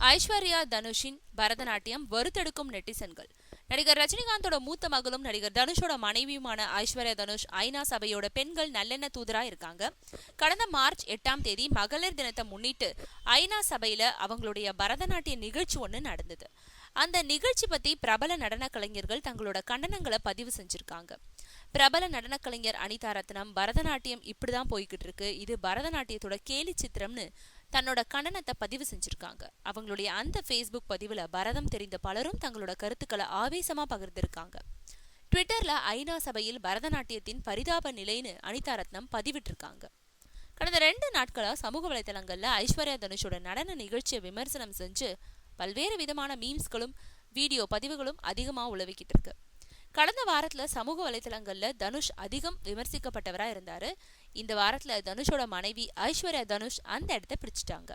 ஐஸ்வர்யா தனுஷின் பரதநாட்டியம் வறுத்தெடுக்கும் நெட்டிசன்கள். நடிகர் ரஜினிகாந்தோட மூத்த மகளும் நடிகர் தனுஷோட மனைவியுமான ஐஸ்வர்யா தனுஷ் ஐநா சபையோட பெண்கள் நல்லெண்ண தூதரா இருக்காங்க. கடந்த மார்ச் 8 மகளிர் தினத்தை முன்னிட்டு ஐநா சபையில அவங்களுடைய பரதநாட்டிய நிகழ்ச்சி ஒண்ணு நடந்தது. அந்த நிகழ்ச்சி பத்தி பிரபல நடன கலைஞர்கள் தங்களோட கண்டனங்களை பதிவு செஞ்சிருக்காங்க. பிரபல நடன கலைஞர் அனிதா ரத்னம், பரதநாட்டியம் இப்படிதான் போய்கிட்டு இருக்கு, இது பரதநாட்டியத்தோட கேலி சித்திரம்னு தன்னோட கண்டனத்தை பதிவு செஞ்சிருக்காங்க. அவங்களுடைய அந்த ஃபேஸ்புக் பதிவுல பரதம் தெரிந்த பலரும் தங்களோட கருத்துக்களை ஆவேசமா பகிர்ந்திருக்காங்க. ட்விட்டர்ல ஐநா சபையில் பரதநாட்டியத்தின் பரிதாப நிலைன்னு அனிதா ரத்னம் பதிவிட்டிருக்காங்க. கடந்த 2 நாட்களா சமூக வலைதளங்கள்ல ஐஸ்வர்யா தனுஷோட நடன நிகழ்ச்சியை விமர்சனம் செஞ்சு பல்வேறு விதமான மீம்ஸ்களும் வீடியோ பதிவுகளும் அதிகமா உலவிக்கிட்டு இருக்கு. கடந்த வாரத்துல சமூக வலைதளங்கள்ல தனுஷ் அதிகம் விமர்சிக்கப்பட்டவரா இருந்தாரு. இந்த வாரத்துல தனுஷோட மனைவி ஐஸ்வர்யா தனுஷ் அந்த இடத்தை பிடிச்சிட்டாங்க.